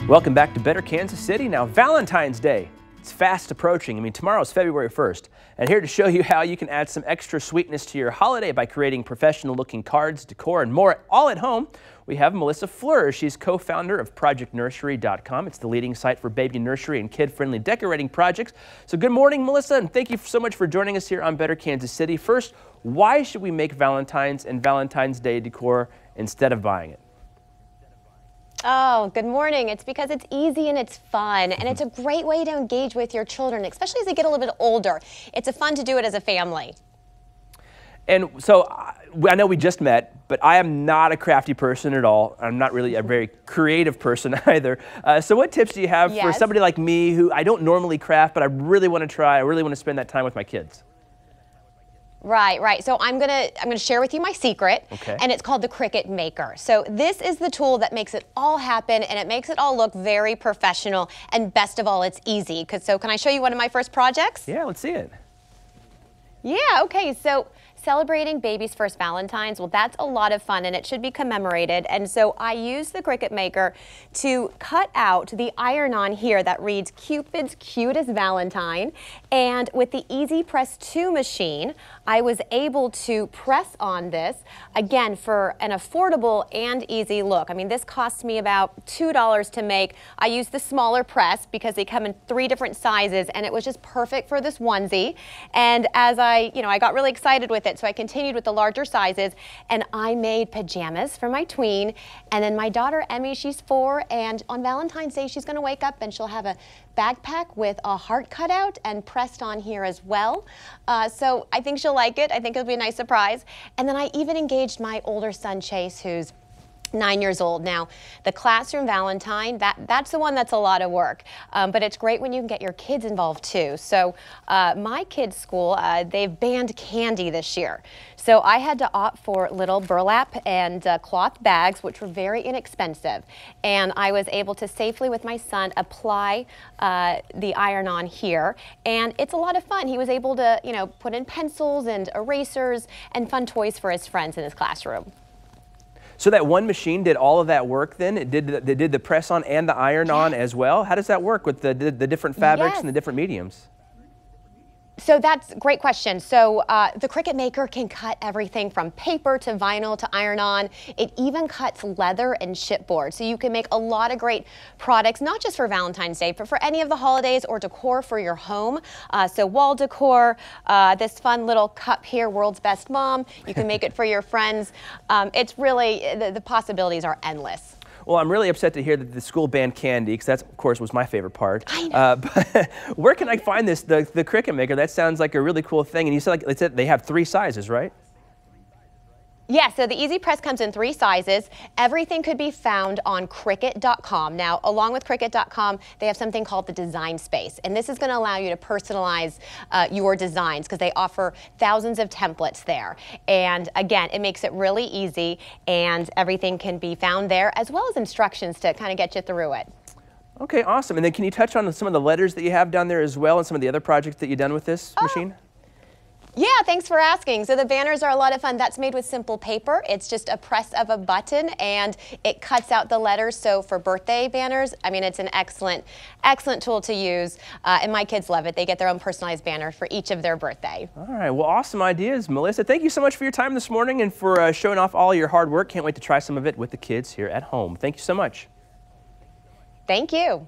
Welcome back to Better Kansas City. Now, Valentine's Day, it's fast approaching. I mean, tomorrow's February 1st. And here to show you how you can add some extra sweetness to your holiday by creating professional-looking cards, decor, and more all at home, we have Melissa Fleur. She's co-founder of ProjectNursery.com. It's the leading site for baby nursery and kid-friendly decorating projects. So good morning, Melissa, and thank you so much for joining us here on Better Kansas City. First, why should we make Valentine's and Valentine's Day decor instead of buying it? Oh, good morning. It's because it's easy and it's fun, and it's a great way to engage with your children, especially as they get a little bit older. It's fun to do it as a family. And so I know we just met, but I am not a crafty person at all. I'm not really a very creative person either. So what tips do you have for somebody like me who I don't normally craft, but I really want to try, I really want to spend that time with my kids? Right. So I'm gonna share with you my secret, and it's called the Cricut Maker. So this is the tool that makes it all happen, and it makes it all look very professional, and best of all, it's easy. So can I show you one of my first projects? Yeah, let's see it. Yeah, okay, so celebrating baby's first Valentine's, well, that's a lot of fun, and it should be commemorated. And so I use the Cricut Maker to cut out the iron-on here that reads Cupid's Cutest Valentine. And with the Easy Press 2 machine, I was able to press on this, again, for an affordable and easy look. I mean, this cost me about $2 to make. I used the smaller press because they come in 3 different sizes, and it was just perfect for this onesie. And as I got really excited with it, so I continued with the larger sizes, and I made pajamas for my tween. And then my daughter Emmy, she's 4, and on Valentine's Day she's going to wake up and she'll have a backpack with a heart cutout and pressed on here as well. So I think she'll like it. I think it'll be a nice surprise. And then I even engaged my older son Chase, who's 9 years old. Now, the classroom Valentine, that's the one that's a lot of work, but it's great when you can get your kids involved too. So my kids' school, they've banned candy this year. So I had to opt for little burlap and cloth bags, which were very inexpensive. And I was able to safely, with my son, apply the iron-on here. And it's a lot of fun. He was able to, put in pencils and erasers and fun toys for his friends in his classroom. So that one machine did all of that work then? It did the press-on and the iron-on as well? How does that work with the different fabrics and the different mediums? So that's a great question. So the Cricut Maker can cut everything from paper to vinyl to iron-on. It even cuts leather and chipboard. So you can make a lot of great products, not just for Valentine's Day, but for any of the holidays or decor for your home. So wall decor, this fun little cup here, World's Best Mom. You can make it for your friends. It's really, the possibilities are endless. Well, I'm really upset to hear that the school banned candy, because that, of course, was my favorite part. I know. But where can I find this, the Cricut Maker? That sounds like a really cool thing. And you said, they have 3 sizes, right? Yeah, so the Easy Press comes in 3 sizes. Everything could be found on Cricut.com. Now, along with Cricut.com, they have something called the Design Space. And this is going to allow you to personalize your designs, because they offer thousands of templates there. And again, it makes it really easy, and everything can be found there, as well as instructions to kind of get you through it. Okay, awesome. And then can you touch on some of the letters that you have down there as well, and some of the other projects that you've done with this machine? Yeah, thanks for asking. So the banners are a lot of fun. That's made with simple paper. It's just a press of a button, and it cuts out the letters. So for birthday banners, I mean, it's an excellent tool to use. And my kids love it. They get their own personalized banner for each of their birthday. All right, well, awesome ideas, Melissa. Thank you so much for your time this morning and for showing off all your hard work. Can't wait to try some of it with the kids here at home. Thank you so much. Thank you.